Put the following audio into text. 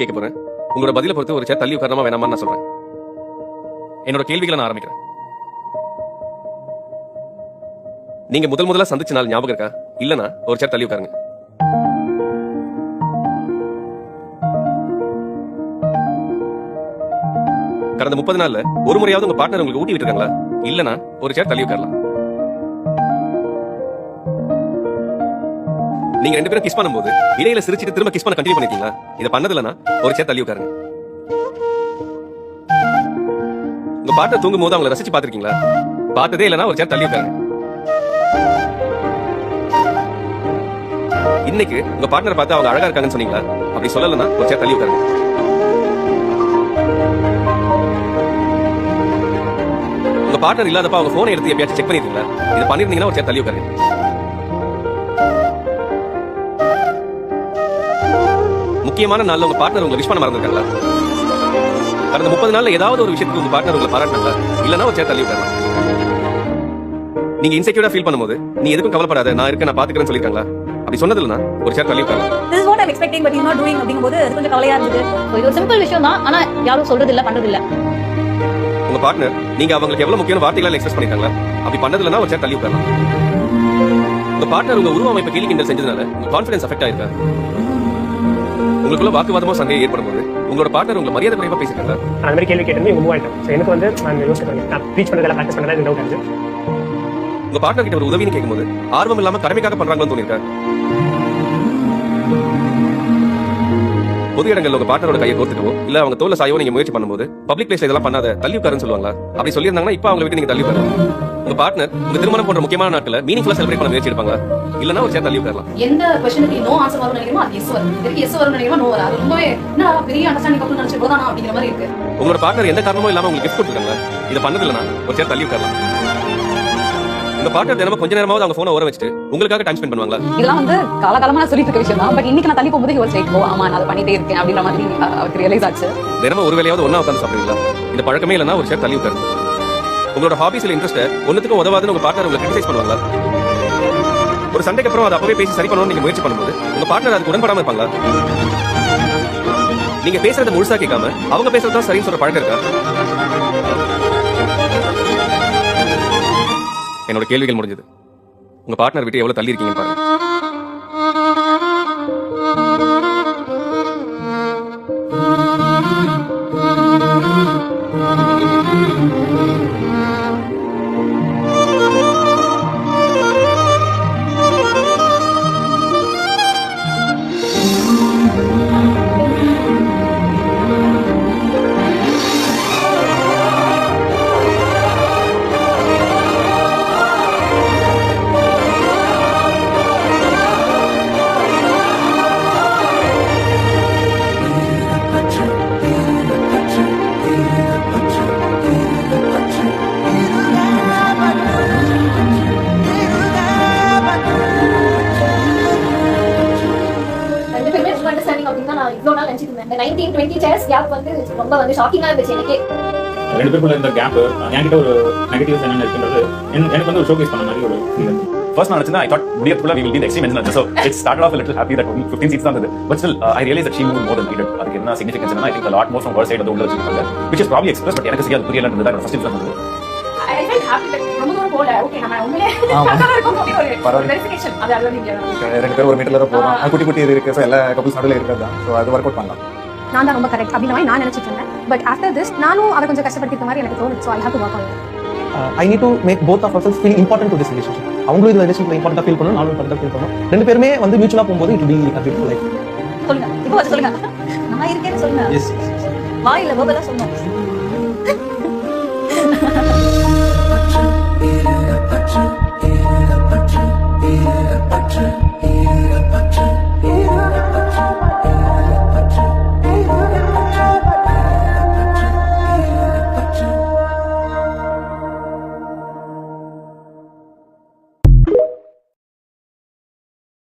கேட்க போறேன். உங்களோட பதிலை பொறுத்து ஒரு சேர் தள்ளி உட்காரமா வேணாமான்னு நான் சொல்றேன். என்னோட கேள்விகளை நான் ஆரம்பிக்கிறேன். நீங்க முதல்ல சந்திச்ச நாள் ஞாபகம் இருக்கா? இல்லனா ஒரு சேர் தள்ளி உட்காருங்க. கடந்த 30 நாள்ல ஒரு முறையாவது உங்க பார்ட்னர் உங்களுக்கு ஊட்டி விட்டுருக்காங்களா? இல்லனா ஒரு சேர் தள்ளி உட்காரலாம். நீங்க 2 பேரும் கிஸ் பண்ணும்போது இடையில சிரிச்சிட்டு திரும்ப கிஸ் பண்ண கண்டினியூ பண்ணிருக்கீங்களா? இத பண்ணதில்லனா ஒரு சேர் தள்ளி உட்காருங்க. உங்க பார்ட்னர் தூங்கும் போது அவங்களை ரசிச்சு பாத்திருக்கீங்களா? பார்த்ததே இல்லனா ஒரு சேர் தள்ளி உட்காருங்க. இன்னைக்கு உங்க பார்ட்னர் பார்த்து அவங்க அழகா இருக்காங்கன்னு சொன்னீங்களா? அப்படி சொல்லலனா ஒரு சேர் தள்ளி உட்காருங்க. உங்க பார்ட்னர் இல்லாதப்ப அவங்க போனை எடுத்து எப்பயாச்சும் செக் பண்ணிருக்கீங்களா? இது பண்ணிருந்தீங்கன்னா ஒரு சேர் தள்ளி உட்காருங்க. முக்கியமான நாள்ல உங்க பார்ட்னர் உங்களை விஷ் பண்ண மறந்துருக்காங்களா? கடந்த 30 நாள்ல ஏதாவது ஒரு விஷயத்துக்கு உங்க பார்ட்னர் உங்களை பாராட்டினாங்களா? இல்லனா ஒரு சேர் தள்ளி உட்காரலாம். நீங்க இன்செக்யூரா ஃபீல் பண்ணும்போது நீ எதுக்கும் கவலைப்படாத, நான் இருக்கேன், நான் பாத்துக்கிறேன்னு சொல்லிருக்காங்களா? அப்படி சொன்னதில்லனா ஒரு சேர் தள்ளி உட்காரலாம். This is what I'm expecting but he's not doing அப்படிங்கும்போது அது கொஞ்சம் கவலையா இருந்தது. இது ஒரு சிம்பிள் விஷயம் தான், ஆனா யாரும் சொல்றது இல்ல, பண்றது இல்ல. உங்க பார்ட்னர் நீங்க அவங்களுக்கு எவ்வளவு முக்கியமான வார்த்தைகளை எக்ஸ்பிரஸ் பண்ணிருக்காங்களா? அப்படி பண்ணதில்லனா ஒரு சேர் தள்ளி உட்காரலாம். உங்க பார்ட்னர் உங்க உருவ அமைப்பை கேலி கிண்டல் செஞ்சதுனால உங்க கான்ஃபிடன்ஸ் அஃபெக்ட் ஆயிருக்கா? உங்களுக்குள்ள வாக்குவாதமோ சந்தேகம் ஏற்படும் போது உங்களோட பார்ட்னர் உங்களை மரியாதை குறைவா பேசிருக்காங்களா? அந்த மாதிரி கேள்வி கேட்டு மூவ் ஆயிட்டோம். எனக்கு வந்து நான் யோசிக்கிறேன், நான் ப்ரீச் பண்ணதெல்லாம் ப்ராக்டிஸ் பண்ணதெல்லாம் டவுட் ஆகுது. உங்க பார்ட்னர் கிட்ட ஒரு உதவின்னு கேட்கும்போது ஆர்வம் இல்லாம கடமைக்காக பண்றாங்கன்னு தோணிருக்கா? பொது இடங்கள்ல உங்க பார்ட்னரோட கையை கோர்த்துட்டோ இல்ல அவங்க தோல்ல சாயோ நீங்க முயற்சி பண்ணும்போது பப்ளிக் பிளேஸ்ல இதெல்லாம் பண்ணாத, தள்ளி உட்காருன்னு சொல்லுவாங்களா? அப்படி சொல்லியிருந்தாங்கன்னா இப்ப அவங்களை விட்டு நீங்க தள்ளி உட்காரு. உங்க பார்ட்னர் உங்க திருமணம் போன்ற முக்கியமான நாட்களை மீனிங்ஃபுல்லா செலிப்ரேட் பண்ண முயற்சி எடுப்பாங்களா? இல்லனா ஒரு சேர் தள்ளி உட்காரலாம். எந்த क्वेश्चनக்கு நோ ஆன்சர் வரும்னு நினைக்கிறோமோ அது எஸ் வரும். இதுக்கு எஸ் வரும்னு நினைக்கிறோம் நோ வரும். அது ரொம்பவே என்ன பெரிய அண்டர்ஸ்டாண்டிங் கப்பல் நினைச்சு போதானா அப்படிங்கிற மாதிரி இருக்கு. உங்களோட பார்ட்னர் எந்த காரணமும் இல்லாம உங்களுக்கு கிஃப்ட் கொடுத்துருக்காங்களா? இத பண்ணதில்லனா ஒரு சேர் தள்ளி உட்காரலாம். உங்க பார்ட்னர் தினமும் கொஞ்ச நேரமாவது அவங்க போனை ஓர வச்சுட்டு உங்களுக்காக டைம் ஸ்பெண்ட் பண்ணுவாங்களா? இதெல்லாம் வந்து காலகாலமா நான் சொல்லிட்டு இருக்க விஷயம் தான். பட் இன்னைக்கு நான் தள்ளி போகும்போது யுவர் லைக் ஓ ஆமா நான் அதை பண்ணிட்டே இருக்கேன் அப்படின்ற மாதிரி அவருக்கு ரியலைஸ் ஆச்சு. தினமும் ஒரு வேளையாவது ஒண்ணா உட்கார்ந்து சாப்பிடுவீங்களா? இந்த பழக்கமே இல்லனா ஒரு சேர் தள்ளி உட்காருங்க. உங்களோட ஹாபிஸ்ல இன்ட்ரெஸ்ட் ஒண்ணுத்துக்கும் உதவாதுன்னு உங்க பார்ட்னர் உங்களை கிரிட்டிசைஸ் பண்ணுவாங்களா? ஒரு சண்டைக்கு அப்புறம் அதை அப்பவே பேசி சரி பண்ணணும்னு நீங்க முயற்சி பண்ணும்போது உங்க பார்ட்னர் அதுக்கு உடன்படாம இருப்பாங்களா? நீங்க பேசுறத முழுசா கேட்காம அவங்க பேசுறதுதான் சரின்னு சொல்ற பழக்கம் இருக்கா? என்னோட கேள்விகள் முடிஞ்சது. உங்க பார்ட்னர் விட்டு எவ்வளவு தள்ளி இருக்கீங்கன்னு பாருங்க. இவ்வளவு நாள் நினைச்சிட்டு இருந்தேன். 19-20 chairs கேப் வந்து ரொம்ப வந்து ஷாக்கிங்கா இருந்துச்சு எனக்கு. ரெண்டு பேருக்குள்ள இந்த கேப் என்கிட்ட ஒரு நெகட்டிவ்ஸ் என்ன இருக்குன்றது எனக்கு வந்து ஒரு ஷோகேஸ் பண்ண மாதிரி ஒரு ஃபீல். First நான் I thought முடியத்துக்குள்ள we will be the extreme ends. So it started off a little happy that only 15 seats தான் இருந்தது. But still I realized that she moved more than needed. அதுக்கு என்ன significance என்ன I think a lot more from her side வந்து உள்ள வச்சிருக்காங்க. Which is probably expressed but எனக்கு சரியா புரியலன்றது தான் ஃபர்ஸ்ட் இம்ப்ரெஷன் இருந்தது. I felt happy that ரொம்ப தூரம் போல ஓகே நம்ம உண்மையிலே கரெக்ட்டா இருக்கும் அப்படி ஒரு வெரிஃபிகேஷன் அது அவ்வளவு நீங்க ரெண்டு பேரும் ஒரு மீட்டர்ல தான் போறோம். குட்டி குட்டி இது இருக்கு. சோ எல்லா கப்பிள்ஸ் நடுவுல இருக்குது தான். சோ அது வொர்க் அவுட் பண்ணலாம். நான் தான் ரொம்ப கரெக்ட் அப்படின நான் நினைச்சிட்டு இருந்தேன். பட் ஆஃப்டர் திஸ் நானும் அவரை கொஞ்சம் கஷ்டப்படுத்திட்ட மாதிரி எனக்கு தோணுது. So I have to work on it. I need to make both of us feel important to this relationship. அவங்களும் இந்த ரிலேஷன்ல இம்பார்ட்டன்ட்டா ஃபீல் பண்ணனும், நானும் இம்பார்ட்டன்ட்டா ஃபீல் பண்ணனும். ரெண்டு பேருமே வந்து மியூச்சுவலா போகும்போது it will be a beautiful life. சொல்லுங்க. இப்போ வந்து சொல்லுங்க. நான் இருக்கேன்னு சொல்லுங்க. Yes. வாயில வெர்பலா சொல்லுங்க.